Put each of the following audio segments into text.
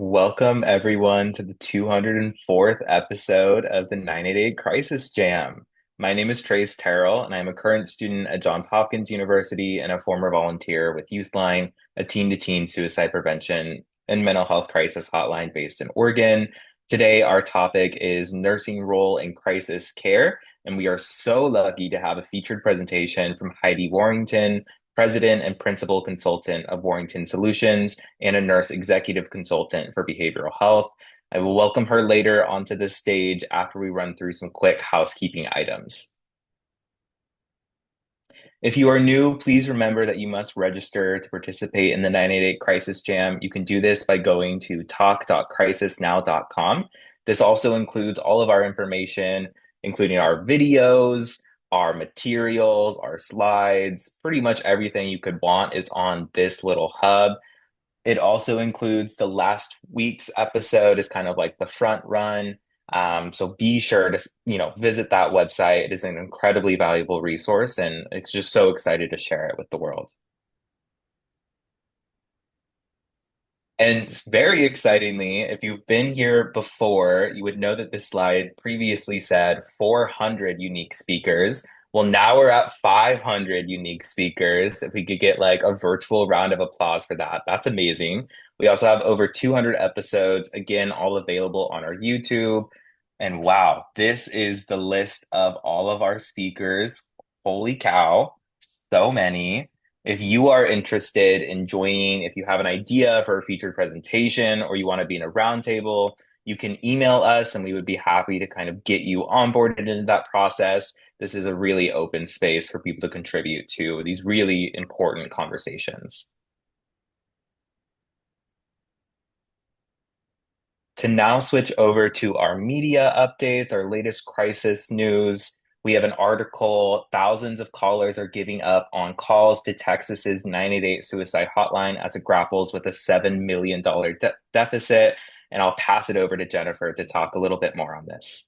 Welcome everyone to the 204th episode of the 988 Crisis Jam. My name is Trace Terrell, and I'm a current student at Johns Hopkins University and a former volunteer with Youthline, a teen-to-teen suicide prevention and mental health crisis hotline based in Oregon. Today, our topic is nursing role in crisis care, and we are so lucky to have a featured presentation from Heidi Warrington, President and Principal Consultant of Warrington Solutions and a nurse executive consultant for behavioral health. I will welcome her later onto the stage after we run through some quick housekeeping items. If you are new, please remember that you must register to participate in the 988 Crisis Jam. You can do this by going to talk.crisisnow.com. This also includes all of our information, including our videos, our materials, our slides, pretty much everything you could want is on this little hub. It also includes the last week's episode is kind of like the front run. So be sure to, visit that website. It is an incredibly valuable resource, and it's just so excited to share it with the world. And very excitingly, if you've been here before, you would know that this slide previously said 400 unique speakers. Well, now we're at 500 unique speakers. If we could get like a virtual round of applause for that, that's amazing. We also have over 200 episodes, again, all available on our YouTube. And wow, this is the list of all of our speakers. Holy cow, so many. If you are interested in joining, if you have an idea for a featured presentation or you want to be in a roundtable, you can email us and we would be happy to kind of get you onboarded into that process. This is a really open space for people to contribute to these really important conversations. To now switch over to our media updates, our latest crisis news. We have an article. Thousands of callers are giving up on calls to Texas's 988 suicide hotline as it grapples with a $7 million deficit. And I'll pass it over to Jennifer to talk a little bit more on this.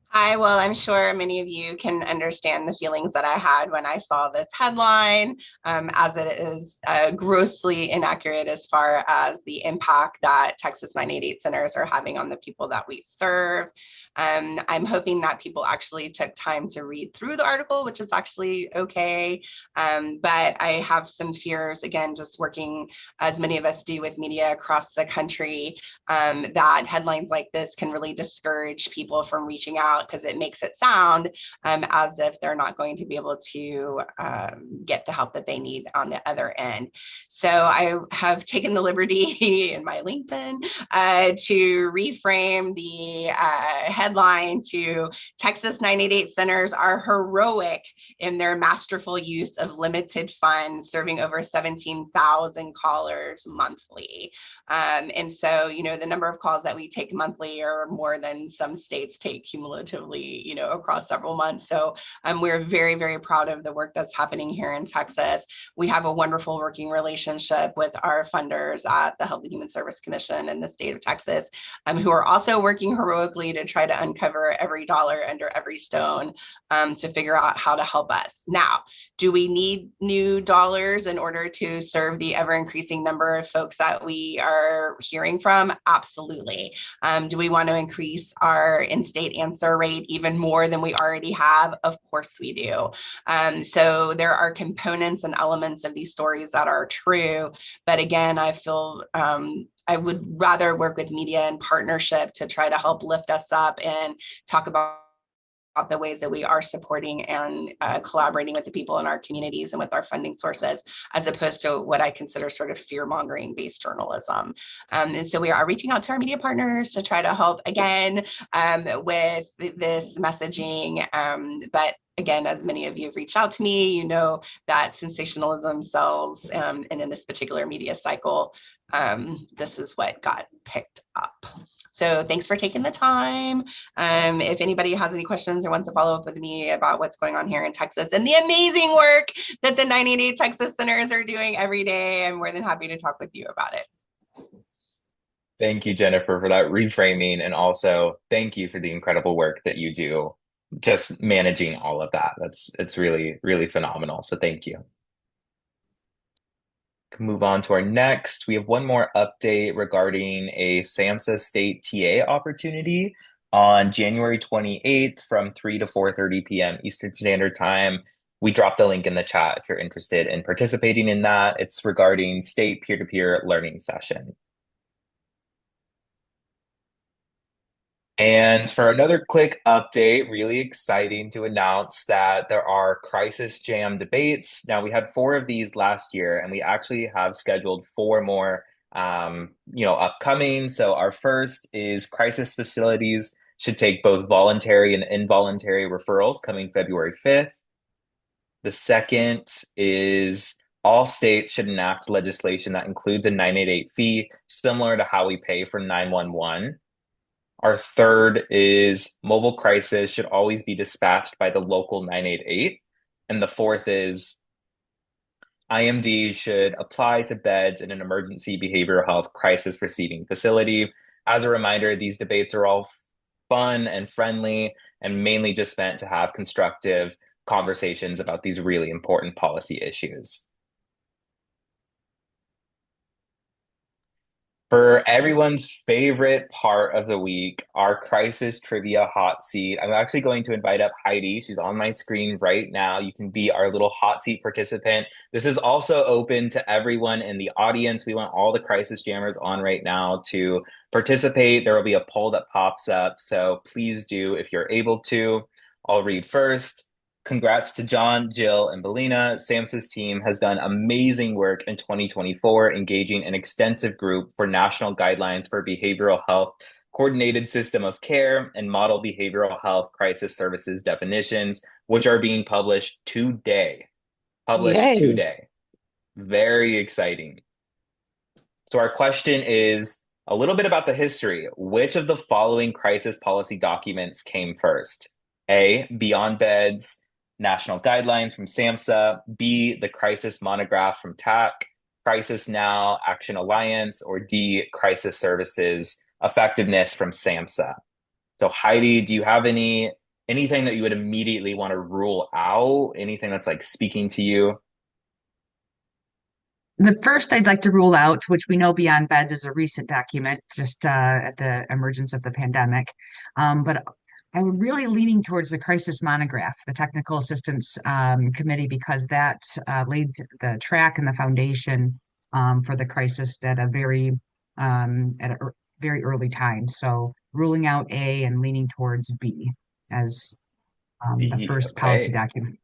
Hi, well, I'm sure many of you can understand the feelings that I had when I saw this headline, as it is grossly inaccurate as far as the impact that Texas 988 centers are having on the people that we serve. I'm hoping that people actually took time to read through the article, which is actually okay. But I have some fears, again, just working as many of us do with media across the country, that headlines like this can really discourage people from reaching out because it makes it sound as if they're not going to be able to get the help that they need on the other end. So I have taken the liberty in my LinkedIn to reframe the headline to Texas 988 centers are heroic in their masterful use of limited funds, serving over 17,000 callers monthly. And so, the number of calls that we take monthly are more than some states take cumulatively, across several months. So we're very, very proud of the work that's happening here in Texas. We have a wonderful working relationship with our funders at the Health and Human Service Commission in the state of Texas, who are also working heroically to try to uncover every dollar under every stone to figure out how to help us. Now, do we need new dollars in order to serve the ever increasing number of folks that we are hearing from? Absolutely. Do we want to increase our in-state answer rate even more than we already have? Of course we do. So there are components and elements of these stories that are true. But again, I feel I would rather work with media in partnership to try to help lift us up and talk about the ways that we are supporting and collaborating with the people in our communities and with our funding sources, as opposed to what I consider sort of fear-mongering based journalism. And so we are reaching out to our media partners to try to help again with this messaging. But again, as many of you have reached out to me, you know that sensationalism sells, and in this particular media cycle, this is what got picked up. So thanks for taking the time. If anybody has any questions or wants to follow up with me about what's going on here in Texas and the amazing work that the 988 Texas centers are doing every day, I'm more than happy to talk with you about it. Thank you, Jennifer, for that reframing. And also thank you for the incredible work that you do just managing all of that. It's really, really phenomenal. So thank you. Can move on to our next. We have one more update regarding a SAMHSA state TA opportunity on January 28th from 3 to 4:30 p.m. Eastern Standard Time. We dropped a link in the chat if you're interested in participating in that. It's regarding state peer-to-peer learning session. And for another quick update, really exciting to announce that there are Crisis Jam debates. Now, we had four of these last year, and we actually have scheduled four more, upcoming. So our first is crisis facilities should take both voluntary and involuntary referrals coming February 5th. The second is all states should enact legislation that includes a 988 fee, similar to how we pay for 911. Our third is mobile crisis should always be dispatched by the local 988. And the fourth is IMD should apply to beds in an emergency behavioral health crisis receiving facility. As a reminder, these debates are all fun and friendly and mainly just meant to have constructive conversations about these really important policy issues. For everyone's favorite part of the week, our crisis trivia hot seat. I'm actually going to invite up Heidi. She's on my screen right now. You can be our little hot seat participant. This is also open to everyone in the audience. We want all the crisis jammers on right now to participate. There will be a poll that pops up. So please do if you're able to. I'll read first. Congrats to John, Jill, and Belina. SAMHSA's team has done amazing work in 2024, engaging an extensive group for national guidelines for behavioral health, coordinated system of care, and model behavioral health crisis services definitions, which are being published today. Published Yay. today. Very exciting. So our question is a little bit about the history. Which of the following crisis policy documents came first? A, Beyond Beds, National Guidelines from SAMHSA, B, the Crisis Monograph from TAC, Crisis Now, Action Alliance, or D, Crisis Services Effectiveness from SAMHSA. So Heidi, do you have anything that you would immediately want to rule out? Anything that's like speaking to you? The first I'd like to rule out, which we know Beyond Beds is a recent document, just at the emergence of the pandemic. But I'm really leaning towards the crisis monograph, the technical assistance committee, because that laid the track and the foundation for the crisis at a very early time. So ruling out A and leaning towards B as the B, first policy okay. document.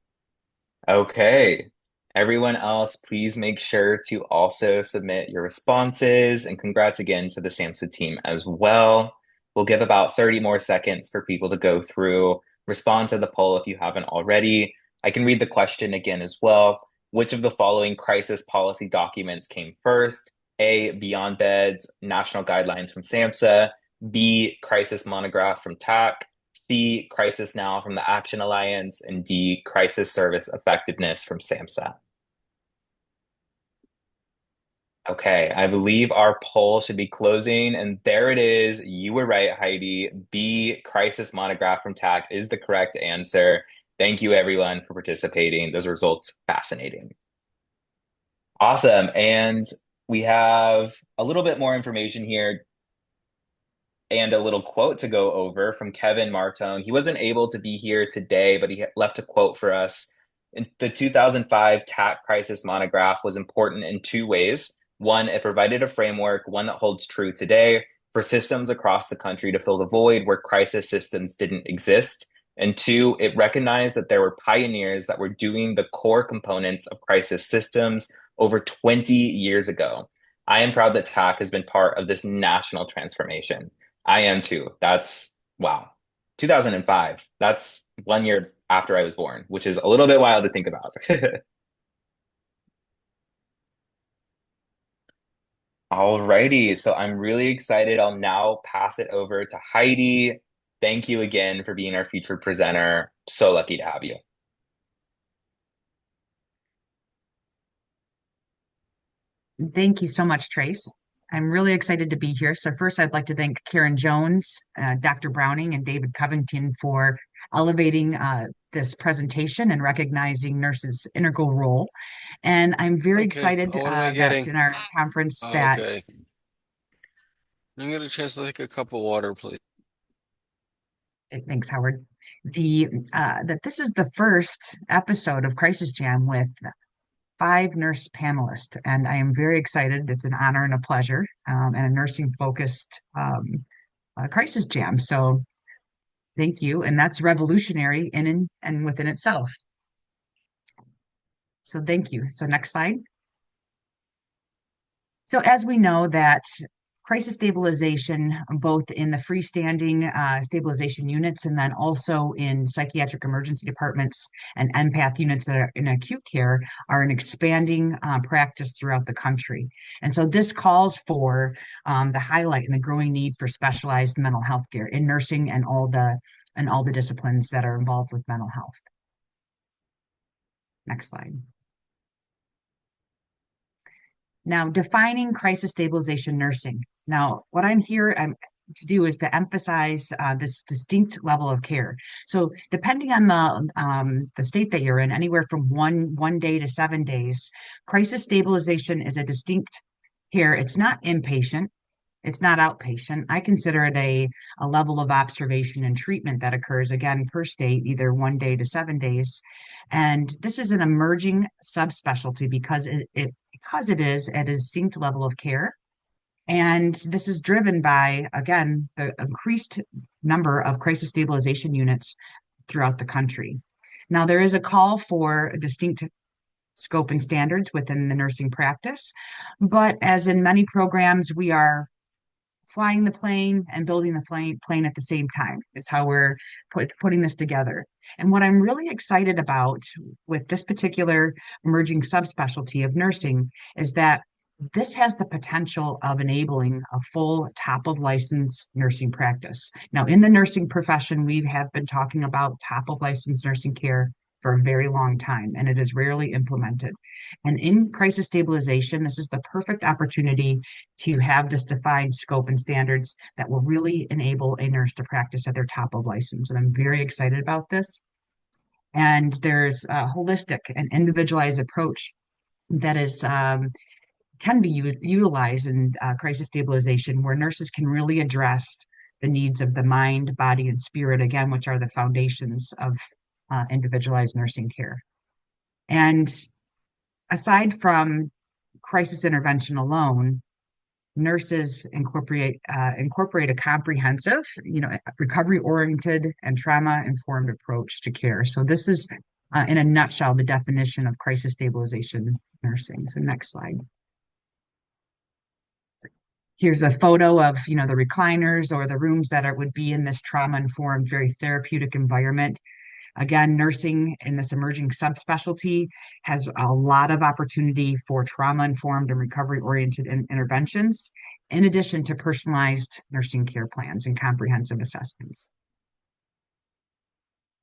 Okay. Everyone else, please make sure to also submit your responses and congrats again to the SAMHSA team as well. We'll give about 30 more seconds for people to go through, respond to the poll if you haven't already. I can read the question again as well. Which of the following crisis policy documents came first? A, Beyond Beds, National Guidelines from SAMHSA, B, Crisis Monograph from TAC, C, Crisis Now from the Action Alliance, and D, Crisis Service Effectiveness from SAMHSA. Okay, I believe our poll should be closing, and there it is. You were right, Heidi. B, Crisis Monograph from TAC is the correct answer. Thank you, everyone, for participating. Those results, fascinating. Awesome. And we have a little bit more information here and a little quote to go over from Kevin Martone. He wasn't able to be here today, but he left a quote for us. In the 2005 TAC crisis monograph was important in two ways. One, it provided a framework, one that holds true today, for systems across the country to fill the void where crisis systems didn't exist. And two, it recognized that there were pioneers that were doing the core components of crisis systems over 20 years ago. I am proud that TAC has been part of this national transformation. I am too. That's wow. 2005. That's 1 year after I was born, which is a little bit wild to think about. Alrighty. So I'm really excited. I'll now pass it over to Heidi. Thank you again for being our featured presenter. So lucky to have you. Thank you so much, Trace. I'm really excited to be here. So first, I'd like to thank Karen Jones, Dr. Browning, and David Covington for elevating this presentation and recognizing nurses' integral role. And I'm very Okay, excited what am I that getting? in our conference that Okay. Can I get a chance to take a cup of water, please? thanks, Howard. The that this is the first episode of Crisis Jam with five nurse panelists, and I am very excited. It's an honor and a pleasure, and a nursing focused Crisis Jam. So thank you, and that's revolutionary in and within itself. So thank you. So next slide. So as we know that crisis stabilization, both in the freestanding stabilization units and then also in psychiatric emergency departments and NPATH units that are in acute care, are an expanding practice throughout the country. And so this calls for the highlight and the growing need for specialized mental health care in nursing and all the disciplines that are involved with mental health. Next slide. Now, defining crisis stabilization nursing. Now, what I'm here to do is to emphasize this distinct level of care. So, depending on the state that you're in, anywhere from one day to 7 days, crisis stabilization is a distinct care. It's not inpatient. It's not outpatient. I consider it a level of observation and treatment that occurs again per state, either 1 day to 7 days. And this is an emerging subspecialty because it is at a distinct level of care. And this is driven by, again, the increased number of crisis stabilization units throughout the country. Now, there is a call for distinct scope and standards within the nursing practice, but as in many programs, we are flying the plane and building the plane at the same time is how we're putting this together. And what I'm really excited about with this particular emerging subspecialty of nursing is that this has the potential of enabling a full top of license nursing practice. Now, in the nursing profession, we have been talking about top of license nursing care for a very long time, and it is rarely implemented. And in crisis stabilization, this is the perfect opportunity to have this defined scope and standards that will really enable a nurse to practice at their top of license. And I'm very excited about this. And there's a holistic and individualized approach that is can be utilized in crisis stabilization, where nurses can really address the needs of the mind, body, and spirit, again, which are the foundations of individualized nursing care. And aside from crisis intervention alone, nurses incorporate a comprehensive, recovery-oriented and trauma-informed approach to care. So this is, in a nutshell, the definition of crisis stabilization nursing. So next slide. Here's a photo of, the recliners or the rooms that would be in this trauma-informed, very therapeutic environment. Again, nursing in this emerging subspecialty has a lot of opportunity for trauma-informed and recovery-oriented interventions, in addition to personalized nursing care plans and comprehensive assessments.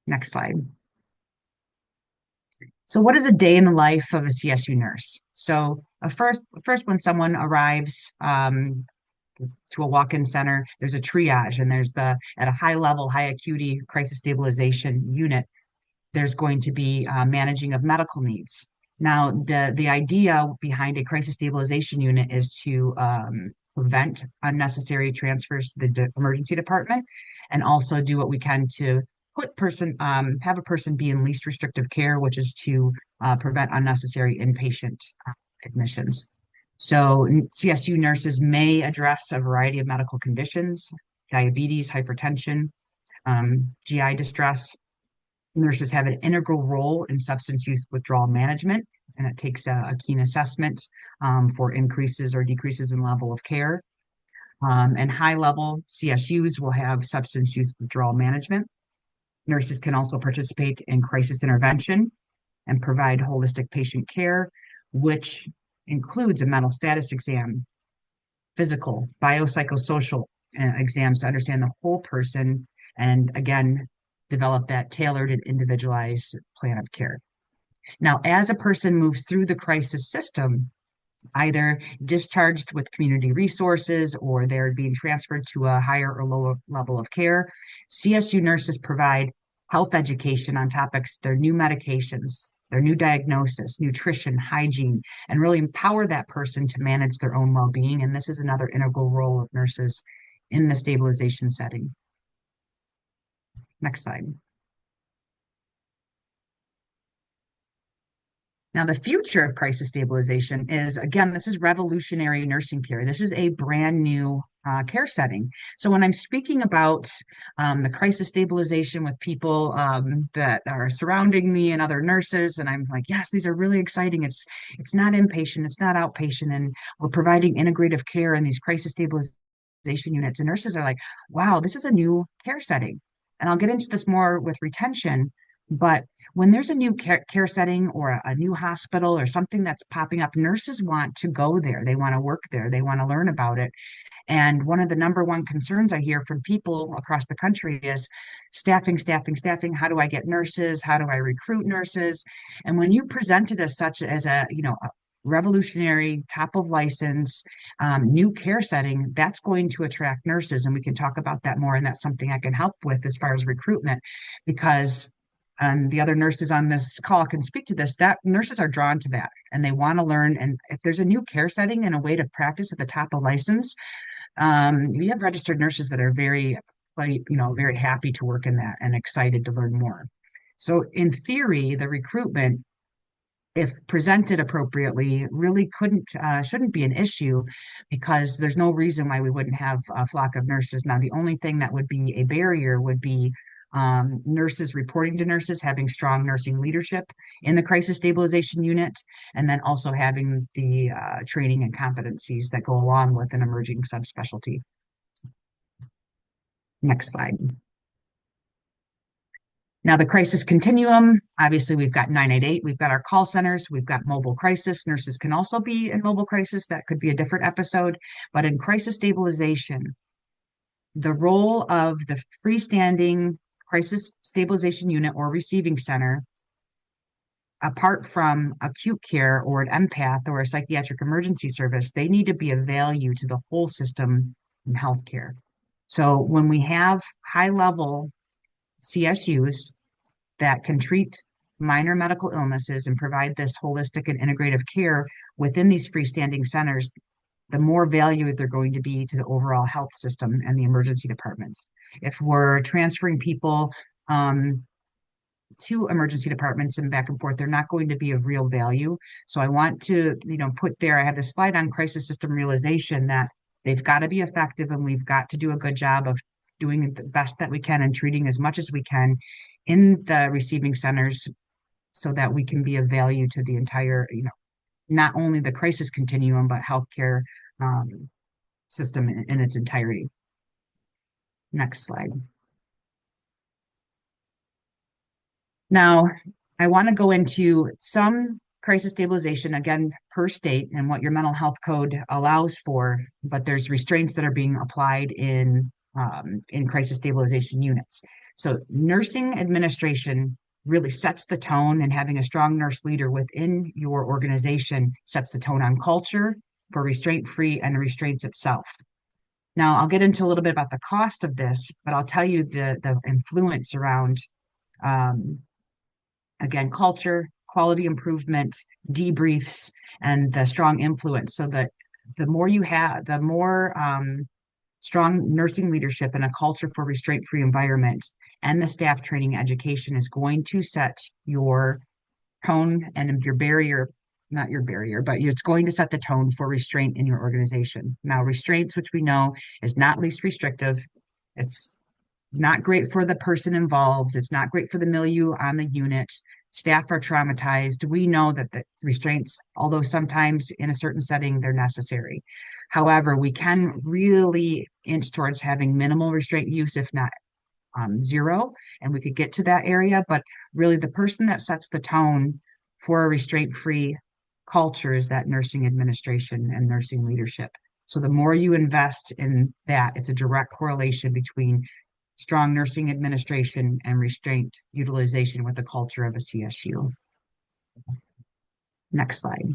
Next slide. So what is a day in the life of a CSU nurse? So first when someone arrives to a walk-in center, there's a triage, and at a high level, high acuity crisis stabilization unit, there's going to be managing of medical needs. Now, the idea behind a crisis stabilization unit is to prevent unnecessary transfers to the emergency department, and also do what we can to have a person be in least restrictive care, which is to prevent unnecessary inpatient admissions. So CSU nurses may address a variety of medical conditions: diabetes, hypertension, GI distress. Nurses have an integral role in substance use withdrawal management, and it takes a keen assessment for increases or decreases in level of care. And high level CSUs will have substance use withdrawal management. Nurses can also participate in crisis intervention and provide holistic patient care, which includes a mental status exam, physical, biopsychosocial exams to understand the whole person, and again, develop that tailored and individualized plan of care. Now, as a person moves through the crisis system, either discharged with community resources or they're being transferred to a higher or lower level of care, CSU nurses provide health education on topics, their new medications, their new diagnosis, nutrition, hygiene, and really empower that person to manage their own well-being. And this is another integral role of nurses in the stabilization setting. Next slide. Now, the future of crisis stabilization is, again, this is revolutionary nursing care. This is a brand new care setting. So when I'm speaking about the crisis stabilization with people that are surrounding me and other nurses, and I'm like, yes, these are really exciting. It's not inpatient, it's not outpatient, and we're providing integrative care in these crisis stabilization units. And nurses are like, wow, this is a new care setting. And I'll get into this more with retention. But when there's a new care setting or a new hospital or something that's popping up, nurses want to go there. They want to work there. They want to learn about it. And one of the number one concerns I hear from people across the country is staffing, staffing, staffing. How do I get nurses? How do I recruit nurses? And when you present it as such as a revolutionary, top of license, new care setting, that's going to attract nurses. And we can talk about that more. And that's something I can help with as far as recruitment, because the other nurses on this call can speak to this, that nurses are drawn to that and they want to learn. And if there's a new care setting and a way to practice at the top of license, we have registered nurses that are very happy to work in that and excited to learn more. So in theory, the recruitment, if presented appropriately, really shouldn't be an issue, because there's no reason why we wouldn't have a flock of nurses. Now, the only thing that would be a barrier would be nurses reporting to nurses, having strong nursing leadership in the crisis stabilization unit, and then also having the training and competencies that go along with an emerging subspecialty. Next slide. Now, the crisis continuum, obviously, we've got 988, we've got our call centers, we've got mobile crisis. Nurses can also be in mobile crisis. That could be a different episode. But in crisis stabilization, the role of the freestanding crisis stabilization unit or receiving center, apart from acute care or an empath or a psychiatric emergency service, they need to be of value to the whole system in healthcare. So when we have high-level CSUs that can treat minor medical illnesses and provide this holistic and integrative care within these freestanding centers, the more value they're going to be to the overall health system and the emergency departments. If we're transferring people to emergency departments and back and forth, they're not going to be of real value. So I want to, put there, I have this slide on crisis system realization that they've got to be effective and we've got to do a good job of doing the best that we can and treating as much as we can in the receiving centers so that we can be of value to the entire, not only the crisis continuum, but healthcare system in its entirety. Next slide. Now, I want to go into some crisis stabilization, again, per state and what your mental health code allows for, but there's restraints that are being applied in crisis stabilization units. So nursing administration really sets the tone, and having a strong nurse leader within your organization sets the tone on culture for restraint-free and restraints itself. Now, I'll get into a little bit about the cost of this, but I'll tell you the influence around again, culture, quality improvement, debriefs, and the strong influence. So that the more you have, the more strong nursing leadership and a culture for restraint-free environment and the staff training education is going to set your tone and your barrier, not your barrier, but it's going to set the tone for restraint in your organization. Now, restraints, which we know is not least restrictive, it's not great for the person involved. It's not great for the milieu on the unit. Staff are traumatized. We know that the restraints, although sometimes in a certain setting, they're necessary. However, we can really inch towards having minimal restraint use, if not zero, and we could get to that area. But really, the person that sets the tone for a restraint-free culture is that nursing administration and nursing leadership. So the more you invest in that, it's a direct correlation between strong nursing administration and restraint utilization with the culture of a CSU. Next slide.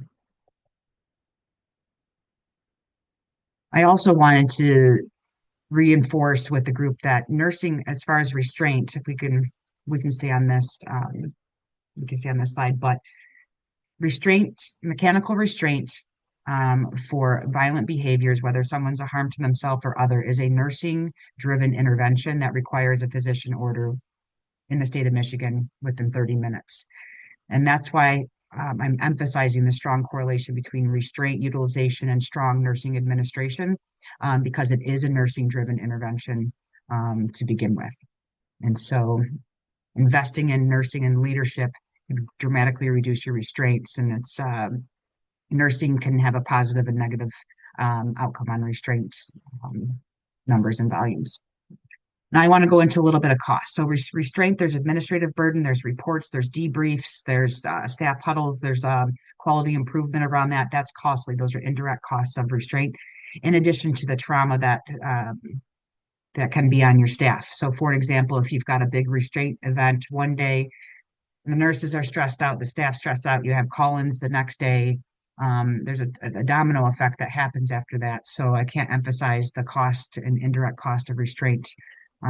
I also wanted to reinforce with the group that nursing, as far as restraint, if we can we can stay on this. We can stay on this slide, but restraint, mechanical restraint for violent behaviors, whether someone's a harm to themselves or other, is a nursing-driven intervention that requires a physician order in the state of Michigan within 30 minutes. And that's why I'm emphasizing the strong correlation between restraint utilization and strong nursing administration, because it is a nursing-driven intervention to begin with. And so investing in nursing and leadership can dramatically reduce your restraints, and it's nursing can have a positive and negative outcome on restraint um, numbers and volumes. Now I want to go into a little bit of cost. So restraint, there's administrative burden, there's reports, there's debriefs, there's staff huddles, there's quality improvement around that. That's costly. Those are indirect costs of restraint, in addition to the trauma that can be on your staff. So for example, if you've got a big restraint event one day, the nurses are stressed out, the staff's stressed out, you have call-ins the next day. There's a domino effect that happens after that. So I can't emphasize the cost and indirect cost of restraint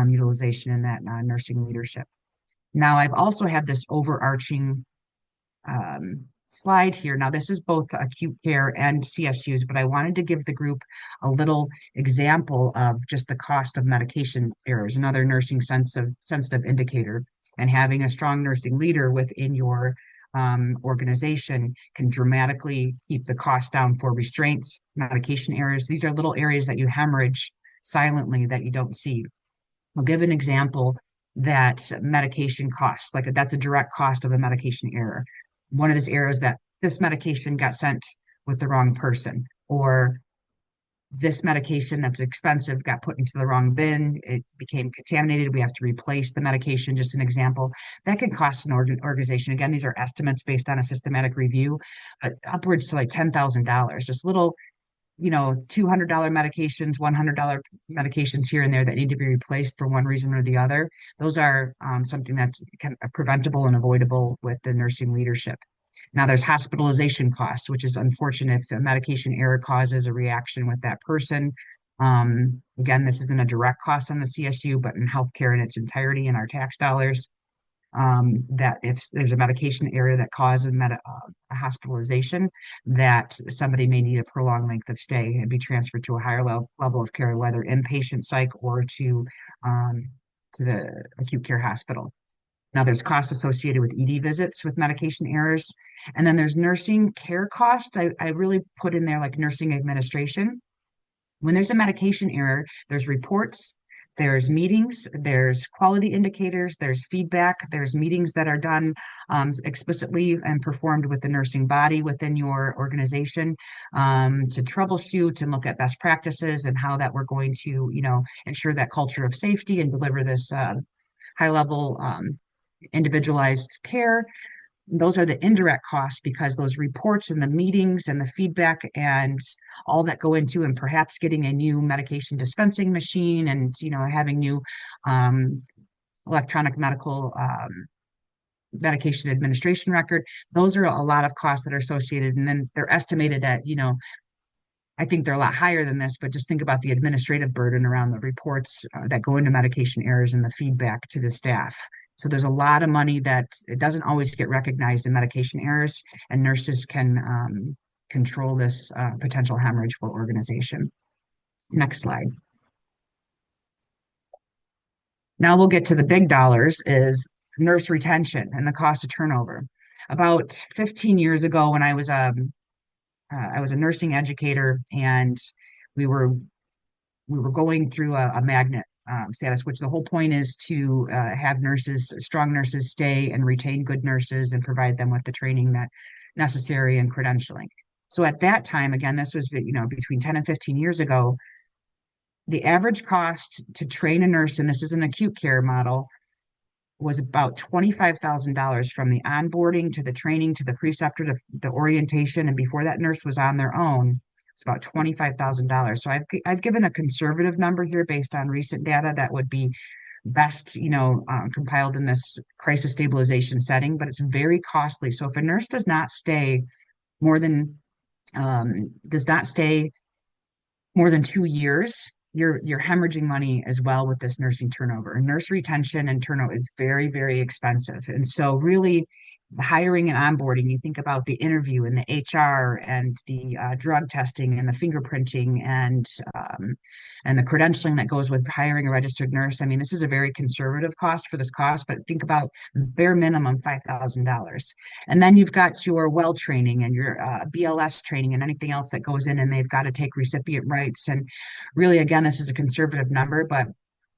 utilization in that nursing leadership. Now, I've also had this overarching slide here. Now, this is both acute care and CSUs, but I wanted to give the group a little example of just the cost of medication errors, another nursing sensitive indicator. And having a strong nursing leader within your organization can dramatically keep the cost down for restraints, medication errors. These are little areas that you hemorrhage silently that you don't see. I'll give an example that medication costs, like that's a direct cost of a medication error. One of these errors that this medication got sent with the wrong person, or this medication that's expensive got put into the wrong bin, it became contaminated, we have to replace the medication, just an example. That can cost an organization. Again, these are estimates based on a systematic review, but upwards to like $10,000, just little $200 medications, $100 medications here and there that need to be replaced for one reason or the other. Those are something that's kind of preventable and avoidable with the nursing leadership. Now, there's hospitalization costs, which is unfortunate if a medication error causes a reaction with that person. Again, this isn't a direct cost on the CSU, but in healthcare in its entirety in our tax dollars. That if there's a medication error that causes a hospitalization, that somebody may need a prolonged length of stay and be transferred to a higher level of care, whether inpatient psych or to the acute care hospital. Now, there's costs associated with ED visits with medication errors. And then there's nursing care costs. I really put in there like nursing administration. When there's a medication error, there's reports, there's meetings, there's quality indicators, there's feedback, there's meetings that are done explicitly and performed with the nursing body within your organization to troubleshoot and look at best practices and how that we're going to, ensure that culture of safety and deliver this high level individualized care. Those are the indirect costs because those reports and the meetings and the feedback and all that go into, and perhaps getting a new medication dispensing machine and having new electronic medical medication administration record. Those are a lot of costs that are associated, and then they're estimated at I think they're a lot higher than this, but just think about the administrative burden around the reports that go into medication errors and the feedback to the staff. So there's a lot of money that it doesn't always get recognized in medication errors, and nurses can control this potential hemorrhage for organization. Next slide. Now we'll get to the big dollars is nurse retention and the cost of turnover. About 15 years ago, when I was a nursing educator, and we were going through a magnet status, which the whole point is to have strong nurses stay and retain good nurses and provide them with the training that necessary and credentialing. So at that time, again, this was between 10 and 15 years ago, the average cost to train a nurse, and this is an acute care model, was about $25,000 from the onboarding to the training to the preceptor to the orientation. And before that nurse was on their own, it's about $25,000. So I've given a conservative number here based on recent data that would be best, compiled in this crisis stabilization setting, but it's very costly. So if a nurse more than 2 years, you're hemorrhaging money as well with this nursing turnover. Nurse retention and turnover is very, very expensive. And so really hiring and onboarding, you think about the interview and the HR and the drug testing and the fingerprinting and the credentialing that goes with hiring a registered nurse. I mean, this is a very conservative cost for this cost, but think about bare minimum $5,000. And then you've got your well training and your BLS training and anything else that goes in, and they've got to take recipient rights. And really, again, this is a conservative number, but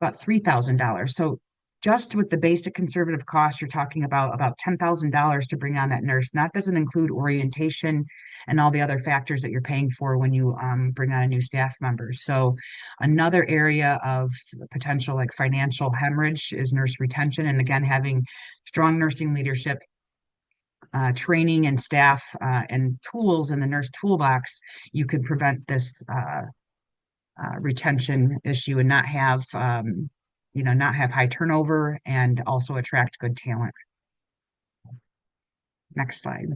about $3,000. So just with the basic conservative cost, you're talking about $10,000 to bring on that nurse. And that doesn't include orientation and all the other factors that you're paying for when you bring on a new staff member. So another area of potential like financial hemorrhage is nurse retention. And again, having strong nursing leadership, training and staff and tools in the nurse toolbox, you could prevent this retention issue and not have not have high turnover and also attract good talent. Next slide.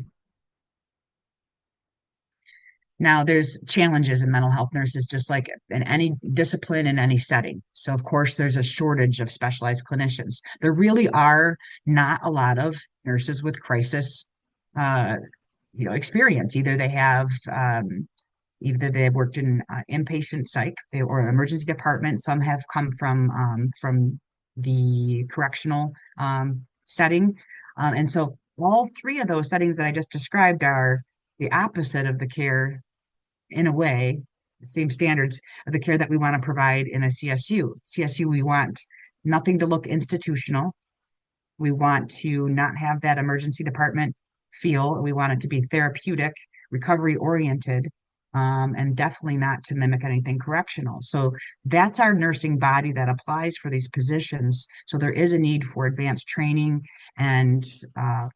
Now, there's challenges in mental health nurses, just like in any discipline, in any setting. So, of course, there's a shortage of specialized clinicians. There really are not a lot of nurses with crisis, uh, experience. Either they've worked in inpatient psych or emergency department. Some have come from the correctional setting, and so all three of those settings that I just described are the opposite of the care in a way, the same standards of the care that we want to provide in a CSU. CSU, we want nothing to look institutional. We want to not have that emergency department feel. We want it to be therapeutic, recovery oriented, and definitely not to mimic anything correctional. So that's our nursing body that applies for these positions. So there is a need for advanced training and uh,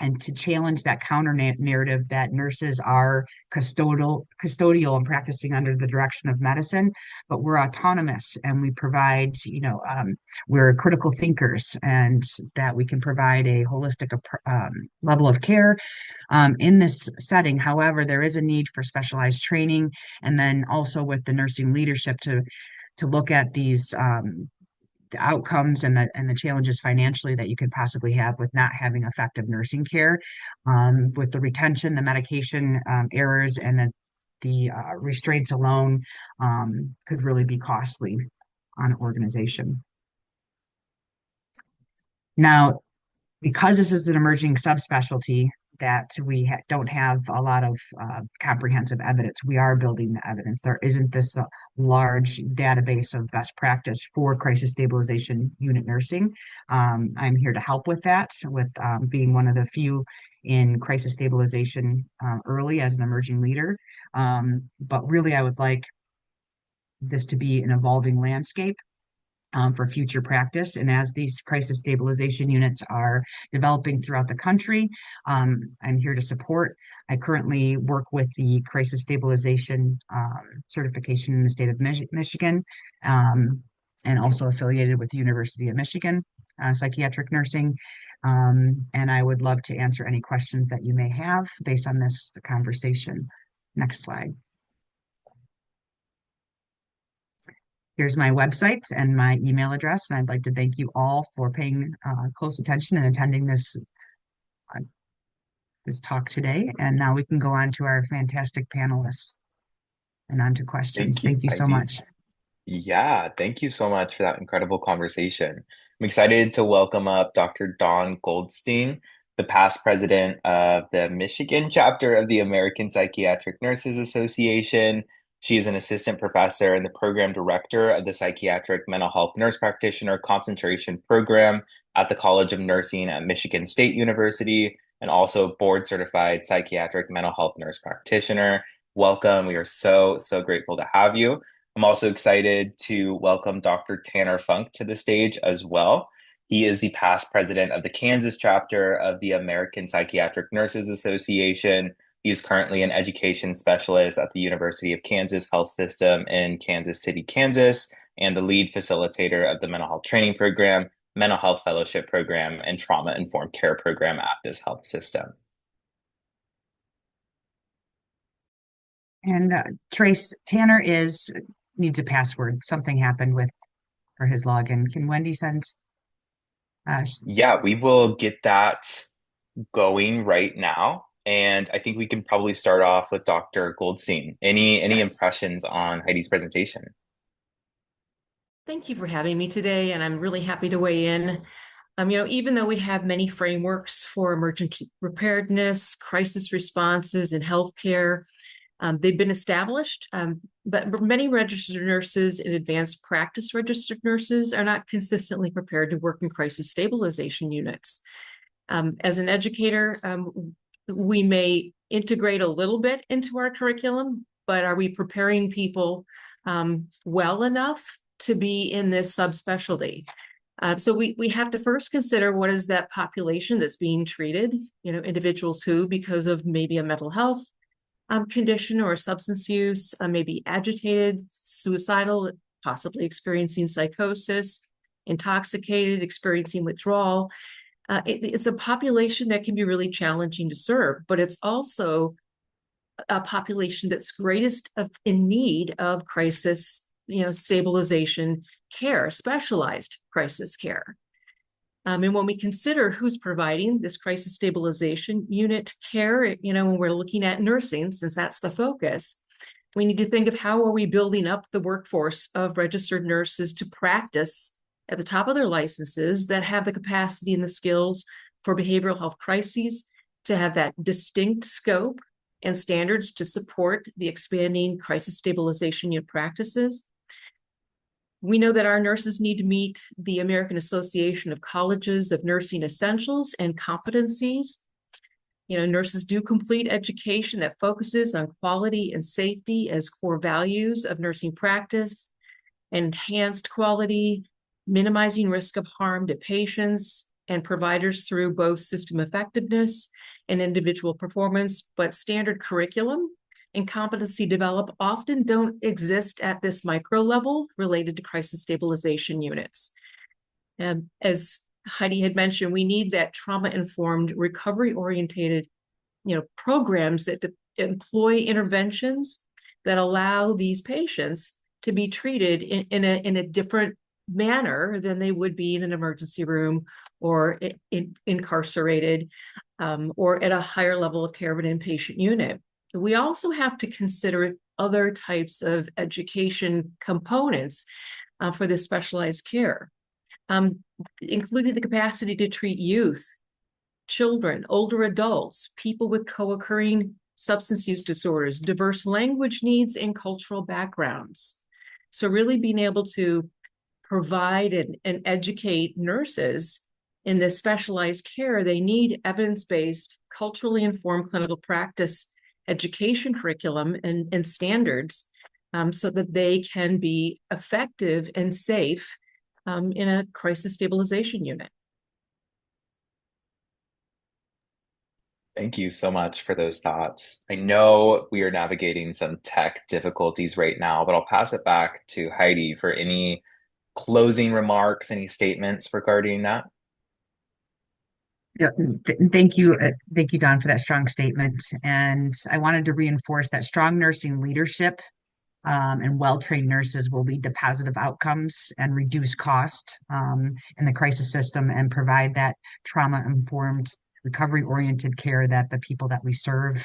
and to challenge that counter narrative that nurses are custodial and practicing under the direction of medicine, but we're autonomous and we provide, we're critical thinkers and that we can provide a holistic level of care in this setting. However, there is a need for specialized training, and then also with the nursing leadership to look at these the outcomes and the challenges financially that you could possibly have with not having effective nursing care, with the retention, the medication errors, and the restraints alone could really be costly on an organization. Now, because this is an emerging subspecialty that we don't have a lot of comprehensive evidence, we are building the evidence. There isn't this large database of best practice for crisis stabilization unit nursing. I'm here to help with that, with being one of the few in crisis stabilization early as an emerging leader. But really, I would like this to be an evolving landscape for future practice. And as these crisis stabilization units are developing throughout the country, I'm here to support. I currently work with the crisis stabilization certification in the state of Michigan, and also affiliated with the University of Michigan psychiatric nursing. And I would love to answer any questions that you may have based on this conversation. Next slide. Here's my website and my email address, and I'd like to thank you all for paying close attention and attending uh, this talk today. And now we can go on to our fantastic panelists and on to questions. Thank you, Thank you so Ivy. much. Yeah, thank you so much for that incredible conversation. I'm excited to welcome up Dr. Dawn Goldstein, the past president of the Michigan chapter of the American Psychiatric Nurses Association. She is an assistant professor and the program director of the Psychiatric Mental Health Nurse Practitioner Concentration Program at the College of Nursing at Michigan State University, and also board certified psychiatric mental health nurse practitioner. Welcome. We are so grateful to have you. I'm also excited to welcome Dr. Tanner Funk to the stage as well. He is the past president of the Kansas chapter of the American Psychiatric Nurses Association. He's currently an education specialist at the University of Kansas Health System in Kansas City, Kansas, and the lead facilitator of the mental health training program, mental health fellowship program, and trauma-informed care program at this health system. And Trace Tanner is needs a password. Something happened with for his login. Can Wendy send? Uh, sh- Yeah, we will get that going right now. And I think we can probably start off with Dr. Goldstein. Any yes. impressions on Heidi's presentation? Thank you for having me today, and I'm really happy to weigh in. Even though we have many frameworks for emergency preparedness, crisis responses, and healthcare, they've been established, but many registered nurses and advanced practice registered nurses are not consistently prepared to work in crisis stabilization units. As an educator, we may integrate a little bit into our curriculum, but are we preparing people well enough to be in this subspecialty? So we have to first consider what is that population that's being treated, individuals who, because of maybe a mental health condition or substance use, may be agitated, suicidal, possibly experiencing psychosis, intoxicated, experiencing withdrawal. It's a population that can be really challenging to serve, but it's also a population that's greatest in need of crisis, stabilization care, specialized crisis care. And when we consider who's providing this crisis stabilization unit care, when we're looking at nursing, since that's the focus, we need to think of how are we building up the workforce of registered nurses to practice at the top of their licenses that have the capacity and the skills for behavioral health crises, to have that distinct scope and standards to support the expanding crisis stabilization unit practices. We know that our nurses need to meet the American Association of Colleges of Nursing Essentials and Competencies. Nurses do complete education that focuses on quality and safety as core values of nursing practice, enhanced quality, minimizing risk of harm to patients and providers through both system effectiveness and individual performance, but standard curriculum and competency develop often don't exist at this micro level related to crisis stabilization units. And as Heidi had mentioned, we need that trauma-informed, recovery-oriented, programs that employ interventions that allow these patients to be treated in a different manner than they would be in an emergency room or incarcerated or at a higher level of care of an inpatient unit. We also have to consider other types of education components for this specialized care, including the capacity to treat youth, children, older adults, people with co-occurring substance use disorders, diverse language needs, and cultural backgrounds. So really being able to provide and educate nurses in this specialized care, they need evidence-based, culturally informed clinical practice education curriculum and standards so that they can be effective and safe in a crisis stabilization unit. Thank you so much for those thoughts. I know we are navigating some tech difficulties right now, but I'll pass it back to Heidi for any closing remarks, any statements regarding that. Yeah, thank you, Don, for that strong statement. And I wanted to reinforce that strong nursing leadership and well-trained nurses will lead to positive outcomes and reduce cost in the crisis system and provide that trauma-informed, recovery-oriented care that the people that we serve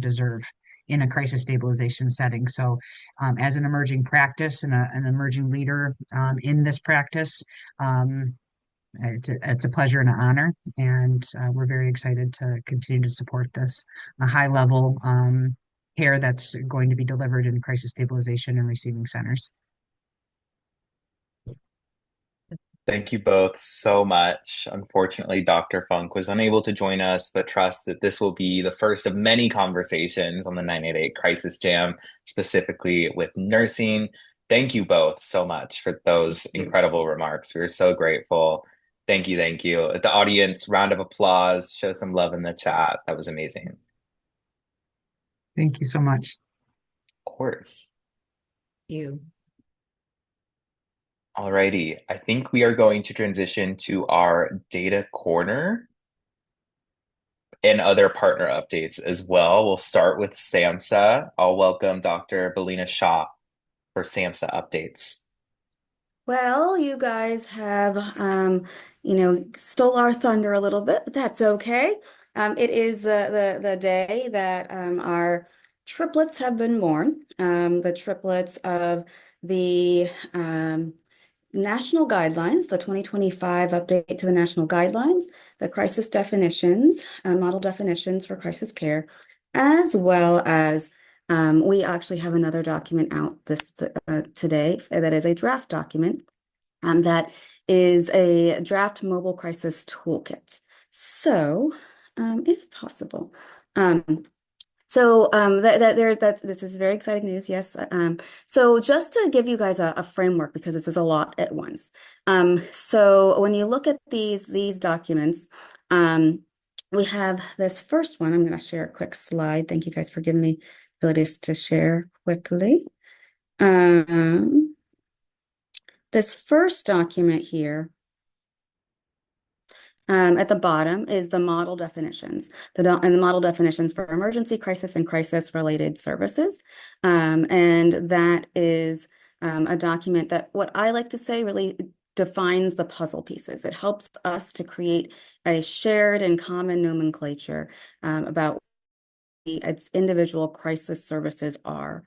deserve in a crisis stabilization setting. So, as an emerging practice and an emerging leader in this practice, it's a pleasure and an honor, and we're very excited to continue to support this high level care that's going to be delivered in crisis stabilization and receiving centers. Thank you both so much. Unfortunately, Dr. Funk was unable to join us, but trust that this will be the first of many conversations on the 988 Crisis Jam, specifically with nursing. Thank you both so much for those incredible remarks. We're so grateful. Thank you, thank you. The audience, round of applause. Show some love in the chat. That was amazing. Thank you so much. Of course. Thank you. Alrighty, I think we are going to transition to our data corner and other partner updates as well. We'll start with SAMHSA. I'll welcome Dr. Belina Shah. for SAMHSA updates? Well, you guys have, stole our thunder a little bit, but that's okay. It is the day that our triplets have been born. The triplets of the national guidelines, the 2025 update to the national guidelines, the crisis definitions, model definitions for crisis care, as well as we actually have another document out today that is a draft document that is a draft mobile crisis toolkit. So, if possible, um, this is very exciting news. Yes. So just to give you guys a framework, because this is a lot at once. So when you look at these documents, we have this first one. I'm going to share a quick slide. Thank you guys for giving me abilities to share quickly. This first document here at the bottom is the model definitions, and the model definitions for emergency, crisis, and crisis-related services. And that is a document that, what I like to say, really defines the puzzle pieces. It helps us to create a shared and common nomenclature about its individual crisis services are.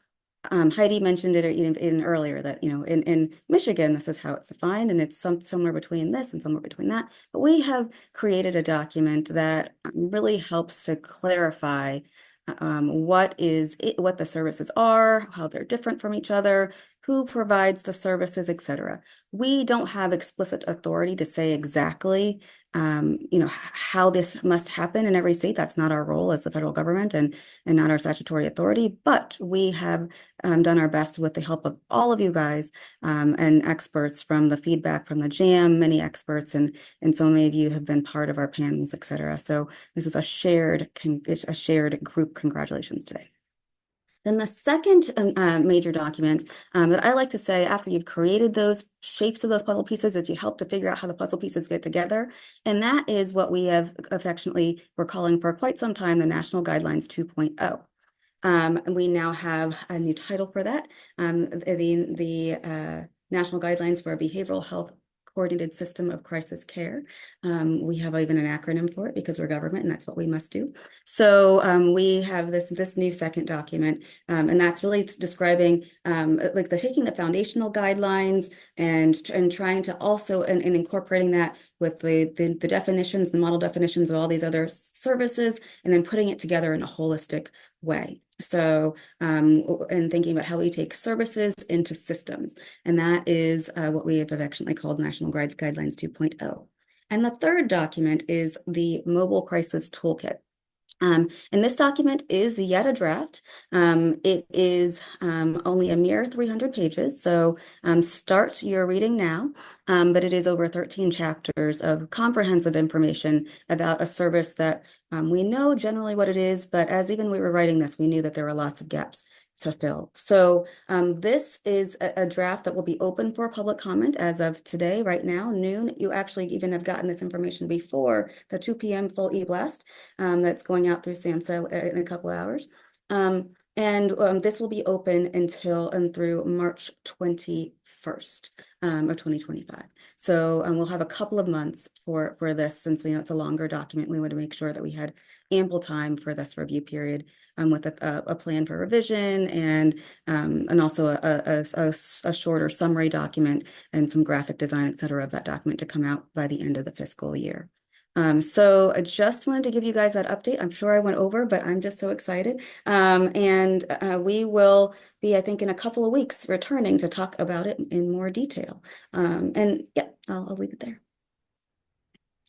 Heidi mentioned it in earlier that, in Michigan, this is how it's defined, and it's somewhere between this and somewhere between that. But we have created a document that really helps to clarify what the services are, how they're different from each other, who provides the services, etc. We don't have explicit authority to say exactly how this must happen in every state. That's not our role as the federal government and not our statutory authority, but we have done our best with the help of all of you guys and experts from the feedback from the JAM, many experts, and so many of you have been part of our panels, etc. So this is a shared group. Congratulations today. Then the second major document that I like to say, after you've created those shapes of those puzzle pieces, is you help to figure out how the puzzle pieces get together. And that is what we have affectionately, we're calling for quite some time, the National Guidelines 2.0. And we now have a new title for that, the National Guidelines for a Behavioral Health Coordinated System of Crisis Care. We have even an acronym for it because we're government and that's what we must do. So we have this new second document, and that's really describing taking the foundational guidelines and trying to also and incorporating that with the definitions, the model definitions of all these other services, and then putting it together in a holistic way. So, and thinking about how we take services into systems. And that is what we have affectionately called National Guidelines 2.0. And the third document is the Mobile Crisis Toolkit. And this document is yet a draft. It is only a mere 300 pages, so start your reading now. But it is over 13 chapters of comprehensive information about a service that we know generally what it is, but as even we were writing this, we knew that there were lots of gaps to fill. So this is a draft that will be open for public comment as of today, right now, noon. You actually even have gotten this information before the 2 p.m. full e-blast that's going out through SAMHSA in a couple of hours. This will be open and through March 21st of 2025. So we'll have a couple of months for this, since we know it's a longer document. We want to make sure that we had ample time for this review period with a plan for revision and also a shorter summary document and some graphic design, et cetera, of that document to come out by the end of the fiscal year. So I just wanted to give you guys that update. I'm sure I went over, but I'm just so excited. We will be, I think, in a couple of weeks returning to talk about it in more detail. Yeah, I'll leave it there.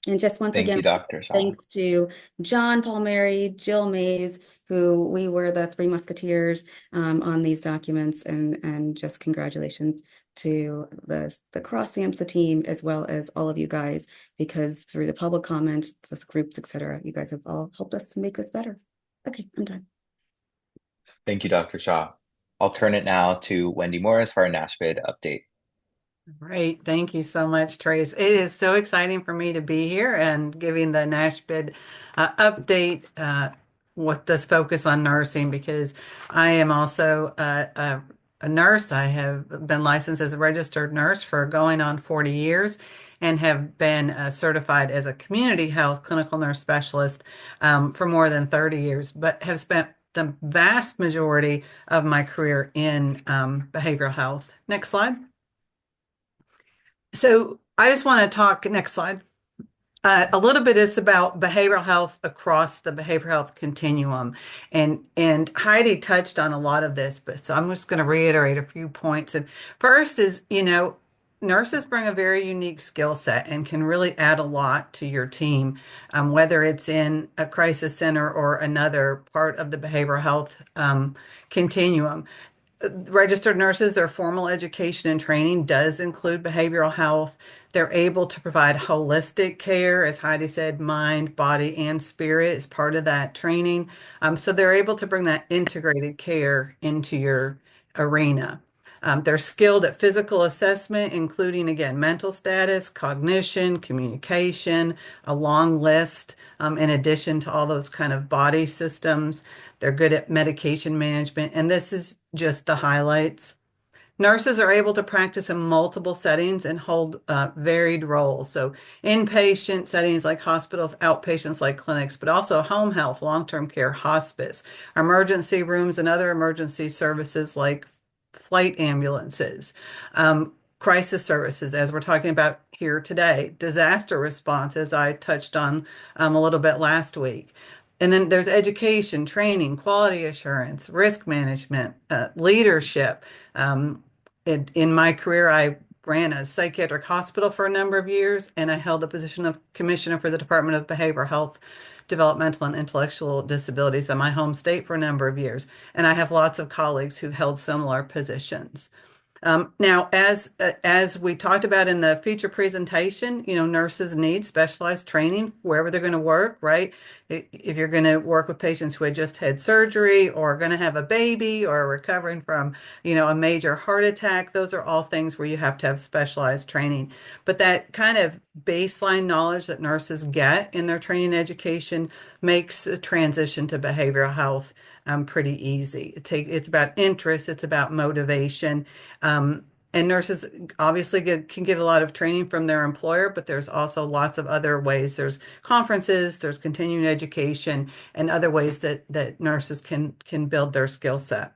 And just once Thank again, you, Dr. Shaw. thanks to John Palmieri, Jill Mays, who we were the three musketeers on these documents, and just congratulations to the cross SAMHSA team, as well as all of you guys, because through the public comment, the groups, etc., you guys have all helped us to make this better. Okay, I'm done. Thank you, Dr. Shaw. I'll turn it now to Wendy Morris for our NASHBID update. Great. Thank you so much, Trace. It is so exciting for me to be here and giving the NASHBID update with this focus on nursing, because I am also a a nurse. I have been licensed as a registered nurse for going on 40 years and have been certified as a community health clinical nurse specialist for more than 30 years, but have spent the vast majority of my career in behavioral health. Next slide. So I just want to talk, next slide. A little bit is about behavioral health across the behavioral health continuum. And Heidi touched on a lot of this, but so I'm just going to reiterate a few points. And first is, nurses bring a very unique skill set and can really add a lot to your team, whether it's in a crisis center or another part of the behavioral health continuum. Registered nurses, their formal education and training does include behavioral health. They're able to provide holistic care, as Heidi said, mind, body, and spirit is part of that training. So they're able to bring that integrated care into your arena. They're skilled at physical assessment, including, again, mental status, cognition, communication, a long list, in addition to all those kind of body systems. They're good at medication management, and this is just the highlights. Nurses are able to practice in multiple settings and hold varied roles. So inpatient settings like hospitals, outpatients like clinics, but also home health, long-term care, hospice, emergency rooms, and other emergency services like flight ambulances, crisis services, as we're talking about here today, disaster response, as I touched on a little bit last week. And then there's education, training, quality assurance, risk management, leadership. In my career, I ran a psychiatric hospital for a number of years, and I held the position of commissioner for the Department of Behavioral Health, Developmental and Intellectual Disabilities in my home state for a number of years. And I have lots of colleagues who held similar positions. Now, as we talked about in the feature presentation, nurses need specialized training wherever they're going to work, right? If you're going to work with patients who had just had surgery or are going to have a baby or are recovering from, a major heart attack, those are all things where you have to have specialized training. But that kind of baseline knowledge that nurses get in their training education makes a transition to behavioral health pretty easy. It's about interest, it's about motivation. And nurses obviously can get a lot of training from their employer, but there's also lots of other ways. There's conferences, there's continuing education, and other ways that nurses can build their skill set.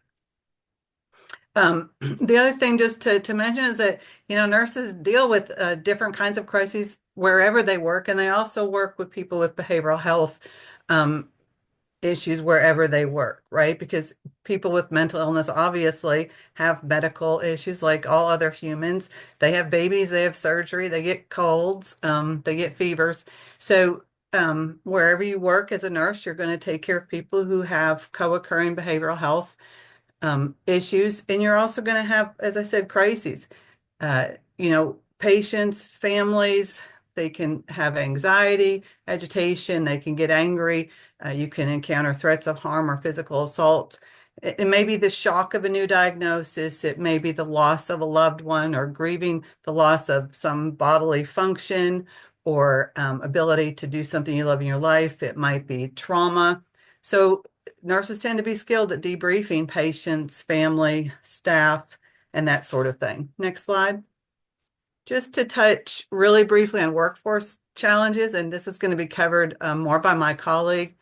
The other thing just to mention is that, nurses deal with different kinds of crises wherever they work, and they also work with people with behavioral health issues wherever they work, right? Because people with mental illness obviously have medical issues like all other humans. They have babies, they have surgery, they get colds, they get fevers. So wherever you work as a nurse, you're going to take care of people who have co-occurring behavioral health issues. And you're also going to have, as I said, crises. Patients, families, they can have anxiety, agitation, they can get angry. You can encounter threats of harm or physical assault. It may be the shock of a new diagnosis. It may be the loss of a loved one or grieving the loss of some bodily function or ability to do something you love in your life. It might be trauma. So nurses tend to be skilled at debriefing patients, family, staff, and that sort of thing. Next slide. Just to touch really briefly on workforce challenges, and this is going to be covered more by my colleague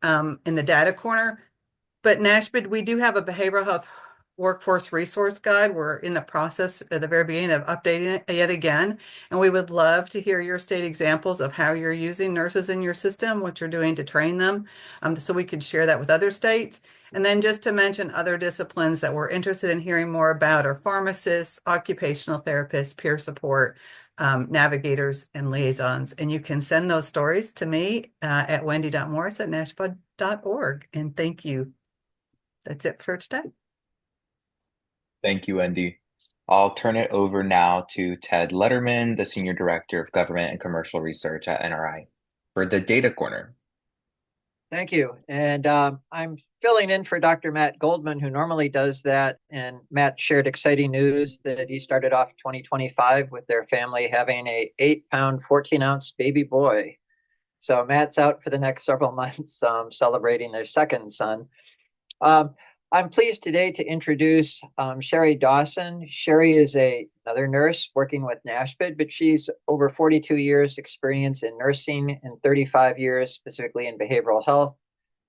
in the data corner. But NASHBID, we do have a behavioral health workforce resource guide. We're in the process at the very beginning of updating it yet again. And we would love to hear your state examples of how you're using nurses in your system, what you're doing to train them, so we could share that with other states. And then just to mention other disciplines that we're interested in hearing more about are pharmacists, occupational therapists, peer support, navigators, and liaisons. And you can send those stories to me at wendy.morris@nashbud.org. And thank you. That's it for today. Thank you, Wendy. I'll turn it over now to Ted Letterman, the Senior Director of Government and Commercial Research at NRI, for the Data Corner. Thank you. And I'm filling in for Dr. Matt Goldman, who normally does that. And Matt shared exciting news that he started off 2025 with their family having a 8-pound, 14-ounce baby boy. So Matt's out for the next several months celebrating their second son. I'm pleased today to introduce Sherry Dawson. Sherry is another nurse working with NASHPD, but she's over 42 years experience in nursing and 35 years specifically in behavioral health.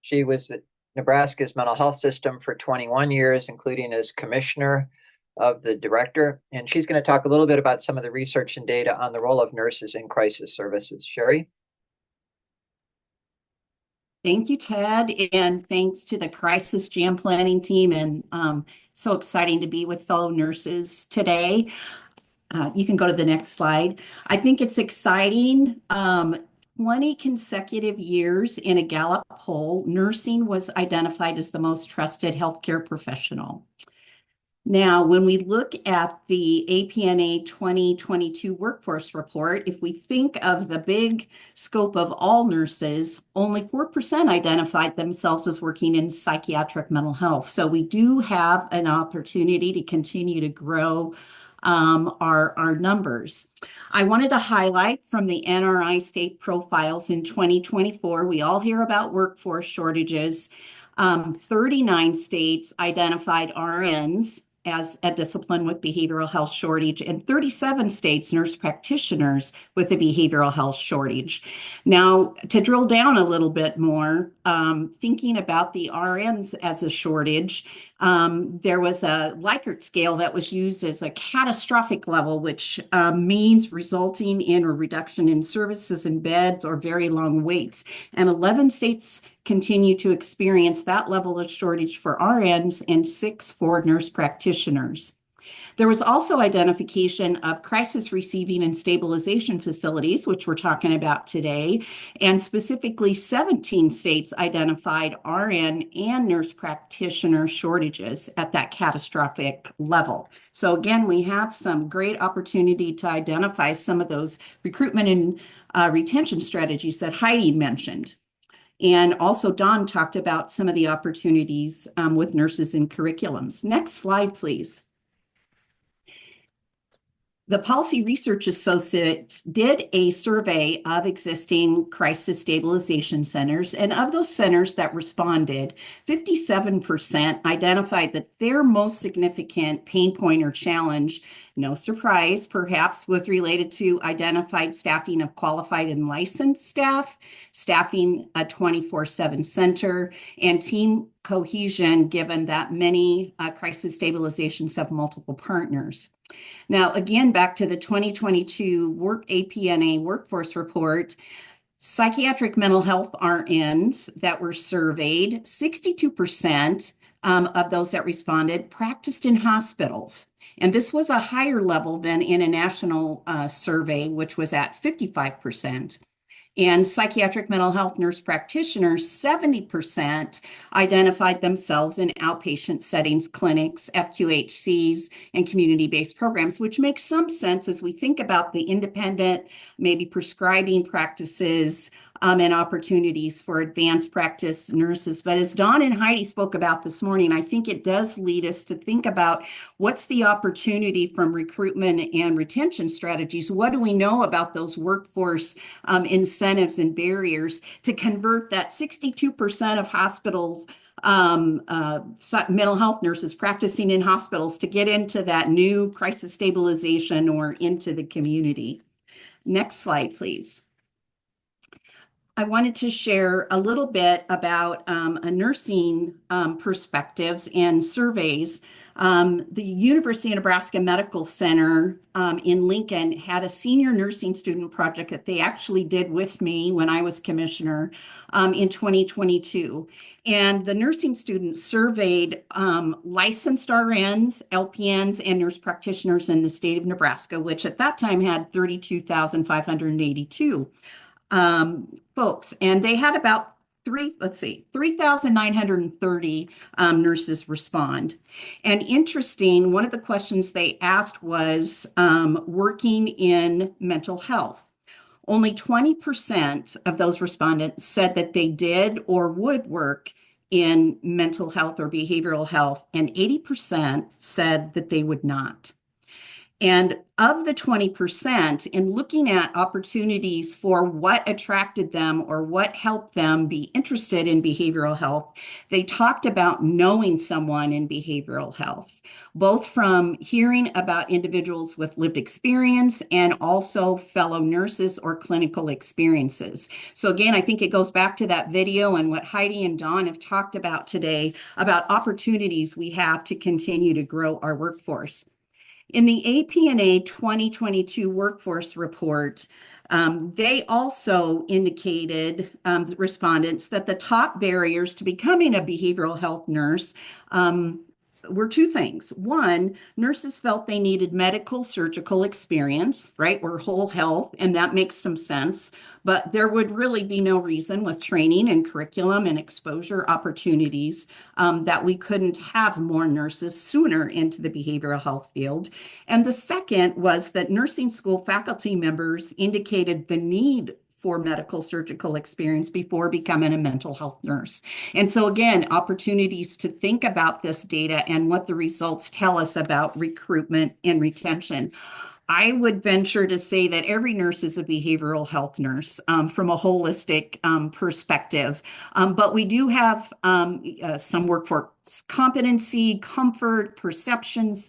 She was at Nebraska's mental health system for 21 years, including as commissioner of the director. And she's going to talk a little bit about some of the research and data on the role of nurses in crisis services. Sherry? Thank you, Ted, and thanks to the Crisis Jam Planning team. And so exciting to be with fellow nurses today. You can go to the next slide. I think it's exciting. 20 consecutive years in a Gallup poll, nursing was identified as the most trusted healthcare professional. Now, when we look at the APNA 2022 workforce report, if we think of the big scope of all nurses, only 4% identified themselves as working in psychiatric mental health. So we do have an opportunity to continue to grow our numbers. I wanted to highlight from the NRI state profiles in 2024, we all hear about workforce shortages. 39 states identified RNs as a discipline with behavioral health shortage, and 37 states nurse practitioners with a behavioral health shortage. Now, to drill down a little bit more, thinking about the RNs as a shortage, there was a Likert scale that was used as a catastrophic level, which means resulting in a reduction in services and beds or very long waits. And 11 states continue to experience that level of shortage for RNs and 6 for nurse practitioners. There was also identification of crisis receiving and stabilization facilities, which we're talking about today, and specifically 17 states identified RN and nurse practitioner shortages at that catastrophic level. So again, we have some great opportunity to identify some of those recruitment and retention strategies that Heidi mentioned. And also Dawn talked about some of the opportunities with nurses in curriculums. Next slide, please. The Policy Research Associates did a survey of existing crisis stabilization centers, and of those centers that responded, 57% identified that their most significant pain point or challenge, no surprise, perhaps, was related to identified staffing of qualified and licensed staff, staffing a 24/7 center, and team cohesion, given that many crisis stabilizations have multiple partners. Now, again, back to the 2022 APNA workforce report, psychiatric mental health RNs that were surveyed, 62% of those that responded practiced in hospitals. And this was a higher level than in a national survey, which was at 55%. And psychiatric mental health nurse practitioners, 70% identified themselves in outpatient settings, clinics, FQHCs, and community-based programs, which makes some sense as we think about the independent, maybe prescribing practices and opportunities for advanced practice nurses. But as Dawn and Heidi spoke about this morning, I think it does lead us to think about what's the opportunity from recruitment and retention strategies. What do we know about those workforce incentives and barriers to convert that 62% of hospitals mental health nurses practicing in hospitals to get into that new crisis stabilization or into the community? Next slide, please. I wanted to share a little bit about a nursing perspectives and surveys. The University of Nebraska Medical Center in Lincoln had a senior nursing student project that they actually did with me when I was commissioner in 2022. And the nursing students surveyed licensed RNs, LPNs, and nurse practitioners in the state of Nebraska, which at that time had 32,582. Folks, and they had about 3,930 nurses respond. And interesting, one of the questions they asked was working in mental health. Only 20% of those respondents said that they did or would work in mental health or behavioral health, and 80% said that they would not. And of the 20%, in looking at opportunities for what attracted them or what helped them be interested in behavioral health, they talked about knowing someone in behavioral health, both from hearing about individuals with lived experience and also fellow nurses or clinical experiences. So again, I think it goes back to that video and what Heidi and Dawn have talked about today about opportunities we have to continue to grow our workforce. In the APNA 2022 workforce report, they also indicated, respondents, that the top barriers to becoming a behavioral health nurse were two things. One, nurses felt they needed medical surgical experience, right? We're whole health, and that makes some sense. But there would really be no reason with training and curriculum and exposure opportunities that we couldn't have more nurses sooner into the behavioral health field. And the second was that nursing school faculty members indicated the need for medical surgical experience before becoming a mental health nurse. And so again, opportunities to think about this data and what the results tell us about recruitment and retention. I would venture to say that every nurse is a behavioral health nurse from a holistic perspective. But we do have some workforce competency, comfort, perceptions,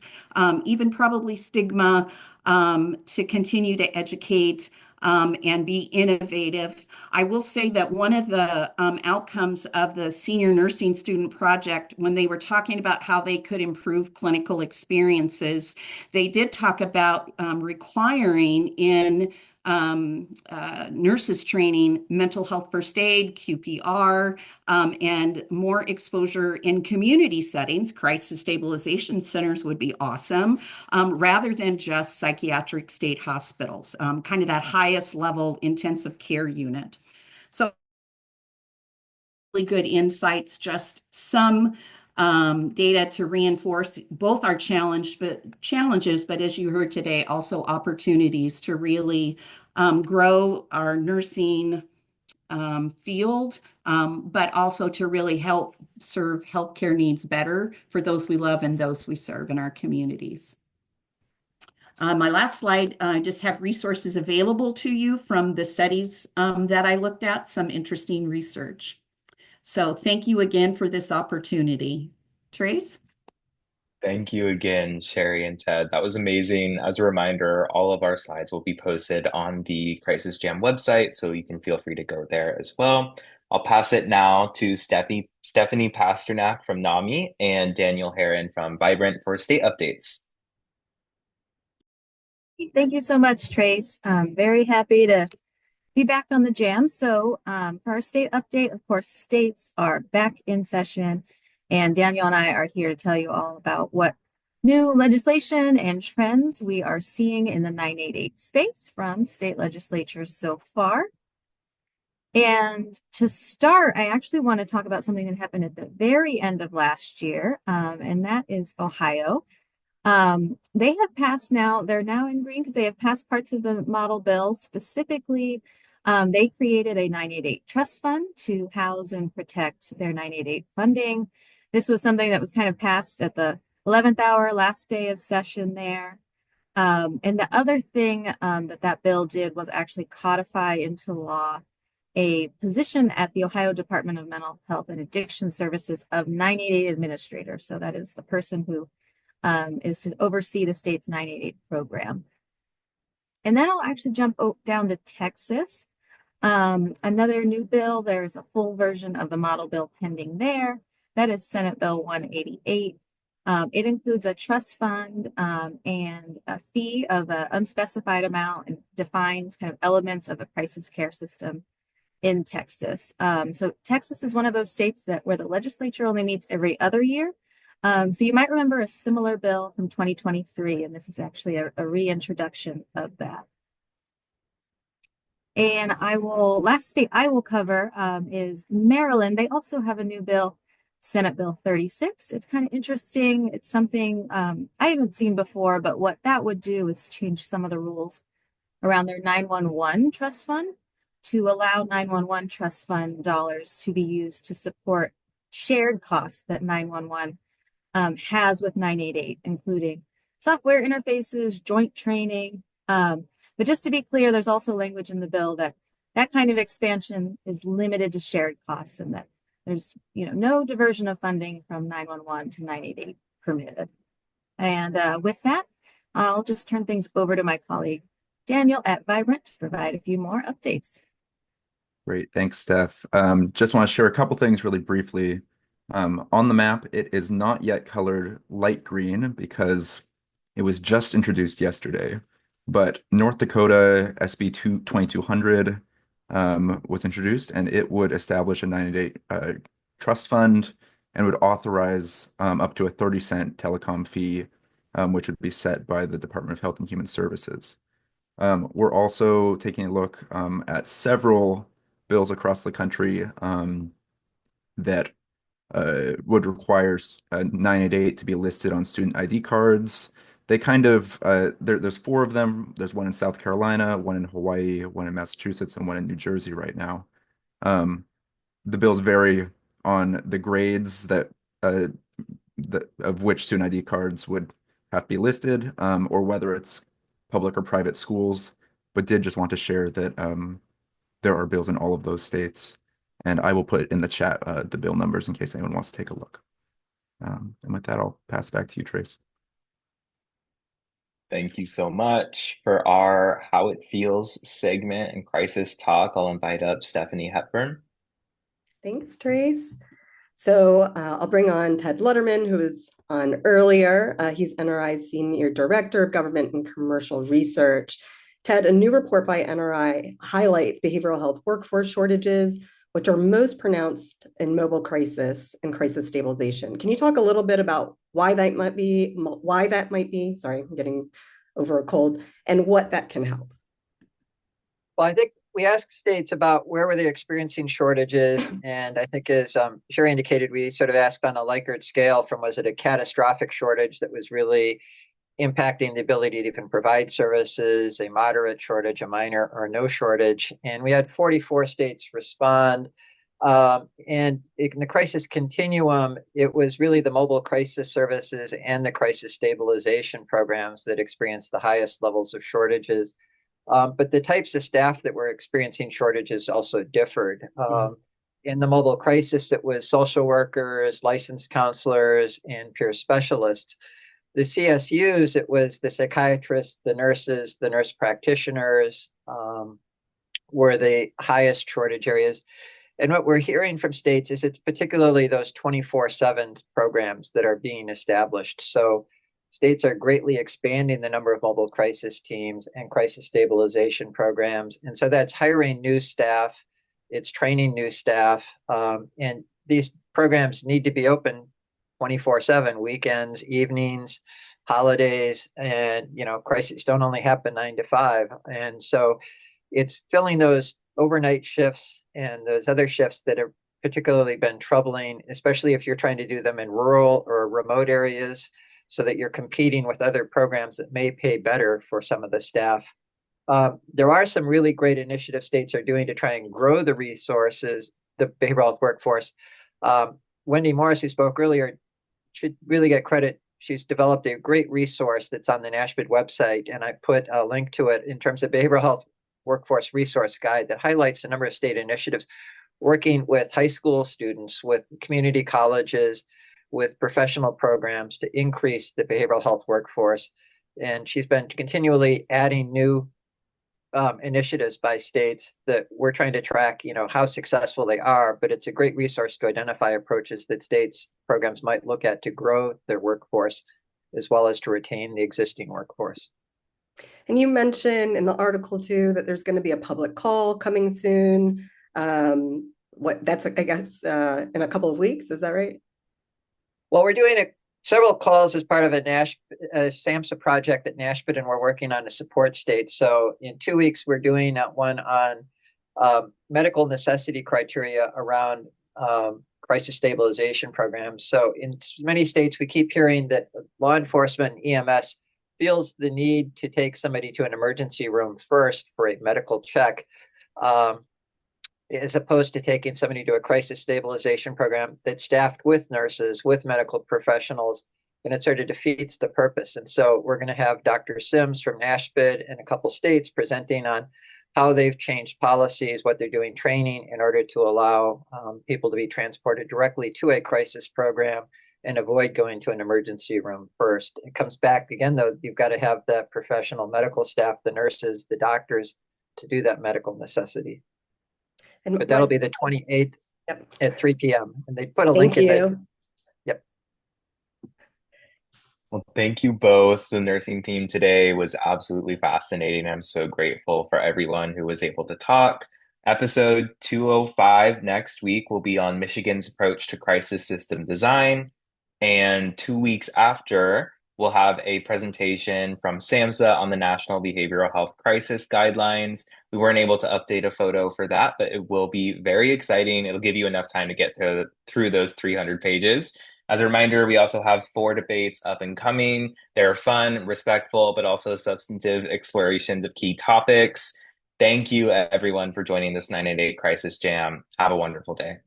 even probably stigma to continue to educate and be innovative. I will say that one of the outcomes of the senior nursing student project, when they were talking about how they could improve clinical experiences, they did talk about requiring in nurses training, mental health first aid, QPR, and more exposure in community settings. Crisis stabilization centers would be awesome, rather than just psychiatric state hospitals, kind of that highest level intensive care unit. So really good insights, just some data to reinforce both our challenges, but as you heard today, also opportunities to really grow our nursing field, but also to really help serve healthcare needs better for those we love and those we serve in our communities. My last slide, I just have resources available to you from the studies that I looked at, some interesting research. So thank you again for this opportunity. Trace? Thank you again, Sherry and Ted. That was amazing. As a reminder, all of our slides will be posted on the Crisis Jam website, so you can feel free to go there as well. I'll pass it now to Stephanie Pasternak from NAMI and Daniel Heron from Vibrant for state updates. Thank you so much, Trace. I'm very happy to be back on the jam. So for our state update, of course, states are back in session, and Daniel and I are here to tell you all about what new legislation and trends we are seeing in the 988 space from state legislatures so far. And to start, I actually want to talk about something that happened at the very end of last year, and that is Ohio. They have passed now, they're now in green because they have passed parts of the model bill. Specifically, they created a 988 trust fund to house and protect their 988 funding. This was something that was kind of passed at the 11th hour, last day of session there. And the other thing that bill did was actually codify into law a position at the Ohio Department of Mental Health and Addiction Services of 988 administrator. So that is the person who is to oversee the state's 988 program. And then I'll actually jump down to Texas. Another new bill, there's a full version of the model bill pending there. That is Senate Bill 188. It includes a trust fund and a fee of an unspecified amount and defines kind of elements of a crisis care system in Texas. So Texas is one of those states where the legislature only meets every other year. So you might remember a similar bill from 2023, and this is actually a reintroduction of that. And last state I will cover is Maryland. They also have a new bill, Senate Bill 36. It's kind of interesting. It's something I haven't seen before, but what that would do is change some of the rules around their 911 trust fund to allow 911 trust fund dollars to be used to support shared costs that 911 has with 988, including software interfaces, joint training. But just to be clear, there's also language in the bill that that kind of expansion is limited to shared costs and that there's no diversion of funding from 911 to 988 permitted. And with that, I'll just turn things over to my colleague Daniel at Vibrant to provide a few more updates. Great, thanks, Steph. Just want to share a couple things really briefly. On the map, it is not yet colored light green because it was just introduced yesterday. But North Dakota SB 2200 was introduced, and it would establish a 988 trust fund and would authorize up to a 30-cent telecom fee, which would be set by the Department of Health and Human Services. We're also taking a look at several bills across the country that would require 988 to be listed on student ID cards. They kind of, there's four of them. There's one in South Carolina, one in Hawaii, one in Massachusetts, and one in New Jersey right now. The bills vary on the grades of which student ID cards would have to be listed, or whether it's public or private schools, but did just want to share that there are bills in all of those states. And I will put in the chat the bill numbers in case anyone wants to take a look. And with that, I'll pass it back to you, Trace. Thank you so much. For our How It Feels segment and crisis talk, I'll invite up Stephanie Hepburn. Thanks, Trace. So I'll bring on Ted Lutterman, who was on earlier. He's NRI's Senior Director of Government and Commercial Research. Ted, a new report by NRI highlights behavioral health workforce shortages, which are most pronounced in mobile crisis and crisis stabilization. Can you talk a little bit about why that might be, sorry, I'm getting over a cold, and what that can help? Well, I think we asked states about where were they experiencing shortages, and I think as Sherry indicated, we sort of asked on a Likert scale from was it a catastrophic shortage that was really impacting the ability to even provide services, a moderate shortage, a minor, or no shortage. And we had 44 states respond. And in the crisis continuum, it was really the mobile crisis services and the crisis stabilization programs that experienced the highest levels of shortages. But the types of staff that were experiencing shortages also differed. In the mobile crisis, it was social workers, licensed counselors, and peer specialists. The CSUs, it was the psychiatrists, the nurses, the nurse practitioners were the highest shortage areas. And what we're hearing from states is it's particularly those 24/7 programs that are being established. So states are greatly expanding the number of mobile crisis teams and crisis stabilization programs. And so that's hiring new staff, it's training new staff, and these programs need to be open 24/7, weekends, evenings, holidays, and crises don't only happen 9 to 5. And so it's filling those overnight shifts and those other shifts that have particularly been troubling, especially if you're trying to do them in rural or remote areas, so that you're competing with other programs that may pay better for some of the staff. There are some really great initiatives states are doing to try and grow the resources, the behavioral health workforce. Wendy Morris, who spoke earlier, should really get credit. She's developed a great resource that's on the NASHBID website, and I put a link to it in terms of behavioral health workforce resource guide that highlights a number of state initiatives working with high school students, with community colleges, with professional programs to increase the behavioral health workforce. And she's been continually adding new initiatives by states that we're trying to track, how successful they are, but it's a great resource to identify approaches that states programs might look at to grow their workforce, as well as to retain the existing workforce. And you mentioned in the article too, that there's going to be a public call coming soon. That's, I guess, in a couple of weeks, is that right? Well, we're doing several calls as part of a SAMHSA project that NASHBID and we're working on to support states. So in 2 weeks, we're doing one on medical necessity criteria around crisis stabilization programs. So in many states, we keep hearing that law enforcement and EMS feels the need to take somebody to an emergency room first for a medical check, as opposed to taking somebody to a crisis stabilization program that's staffed with nurses, with medical professionals, and it sort of defeats the purpose. And so we're going to have Dr. Sims from NASHBID and a couple states presenting on how they've changed policies, what they're doing training in order to allow people to be transported directly to a crisis program and avoid going to an emergency room first. It comes back again, though, you've got to have that professional medical staff, the nurses, the doctors to do that medical necessity. But that'll be the 28th at 3 p.m. And they put a link in there. Yep. Well, thank you both. The nursing team today was absolutely fascinating. I'm so grateful for everyone who was able to talk. Episode 205 next week will be on Michigan's approach to crisis system design. And 2 weeks after, we'll have a presentation from SAMHSA on the National Behavioral Health Crisis Guidelines. We weren't able to update a photo for that, but it will be very exciting. It'll give you enough time to get through those 300 pages. As a reminder, we also have 4 debates up and coming. They're fun, respectful, but also substantive explorations of key topics. Thank you, everyone, for joining this 988 Crisis Jam. Have a wonderful day.